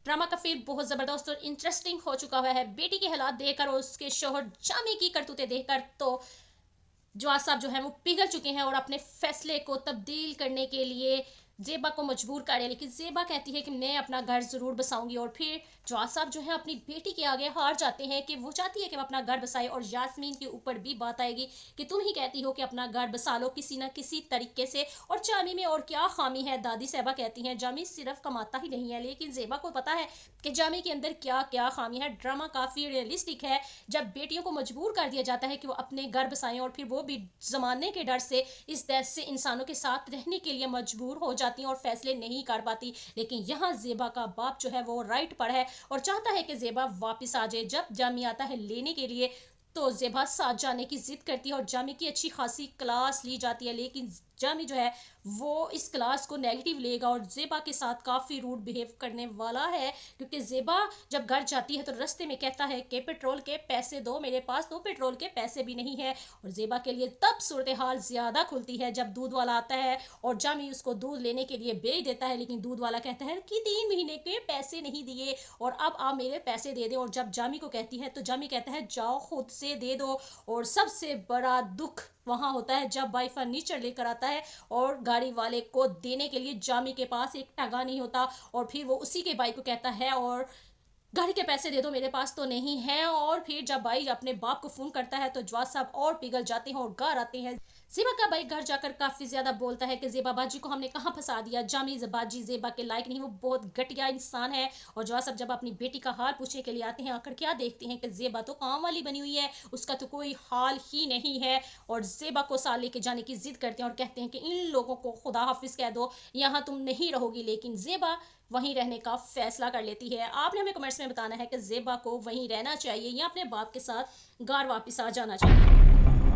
Drama का फिर बहुत ज़बरदस्त और इंटरेस्टिंग हो चुका हुआ है। बेटी के हालात देखकर और उसके शोहर जामी की करतूतें देखकर तो जवाद साहब जो है वो पिघल चुके हैं और अपने फैसले को तब्दील करने के लिए ज़ेबा को मजबूर कर रहे हैं। लेकिन ज़ेबा कहती है कि मैं अपना घर ज़रूर बसाऊंगी और फिर जवाद साहब जो है अपनी बेटी के आगे हार जाते हैं कि वो चाहती है कि वो अपना घर बसाए। और यास्मीन के ऊपर भी बात आएगी कि तुम ही कहती हो कि अपना घर बसा लो किसी ना किसी तरीके से, और जामी में और क्या खामी है। दादी साहबा कहती हैं जामी सिर्फ कमाता ही नहीं है, लेकिन ज़ेबा को पता है कि जामी के अंदर क्या क्या खामी है। ड्रामा काफ़ी रियलिस्टिक है जब बेटियों को मजबूर कर दिया जाता है कि वो अपने घर बसाएं और फिर वो भी ज़माने के डर से इस देश से इंसानों के साथ रहने के लिए मजबूर हो जाती हैं और फैसले नहीं कर पाती। लेकिन यहाँ ज़ेबा का बाप जो है वो राइट पर है और चाहता है कि ज़ेबा वापस आ जाए। जब जामी आता है लेने के लिए तो ज़ेबा साथ जाने की जिद करती है और जामी की अच्छी खासी क्लास ली जाती है, लेकिन जामी जो है वो इस क्लास को नेगेटिव लेगा और ज़ेबा के साथ काफ़ी रूड बिहेव करने वाला है। क्योंकि ज़ेबा जब घर जाती है तो रास्ते में कहता है कि पेट्रोल के पैसे दो, मेरे पास तो पेट्रोल के पैसे भी नहीं है। और ज़ेबा के लिए तब सूरत हाल ज़्यादा खुलती है जब दूध वाला आता है और जामी उसको दूध लेने के लिए भेज देता है, लेकिन दूध वाला कहता है कि 3 महीने के पैसे नहीं दिए और अब आप मेरे पैसे दे दें। और जब जामी को कहती है तो जामी कहता है जाओ खुद से दे दो। और सबसे बड़ा दुख वहाँ होता है जब भाई फर्नीचर लेकर आता है और गाड़ी वाले को देने के लिए जामी के पास एक टगा नहीं होता और फिर वो उसी के भाई को कहता है और गाड़ी के पैसे दे दो, मेरे पास तो नहीं है। और फिर जब भाई अपने बाप को फोन करता है तो जवाद साहब और पिघल जाते हैं और घर आते हैं। ज़ेबा का भाई घर जाकर काफी ज्यादा बोलता है कि ज़ेबा बाजी को हमने कहाँ फंसा दिया, जामी बाजी ज़ेबा के लायक नहीं, वो बहुत घटिया इंसान है। और जवाद साहब जब अपनी बेटी का हाल पूछने के लिए आते हैं आकर क्या देखते हैं कि ज़ेबा तो काम वाली बनी हुई है, उसका तो कोई हाल ही नहीं है। और ज़ेबा को साथ लेके जाने की जिद करते हैं और कहते हैं कि इन लोगों को खुदा हाफिज कह दो, यहाँ तुम नहीं रहोगी। लेकिन ज़ेबा वहीं रहने का फैसला कर लेती है। आपने हमें कमेंट्स में बताना है कि ज़ेबा को वहीं रहना चाहिए या अपने बाप के साथ घर वापस आ जाना चाहिए।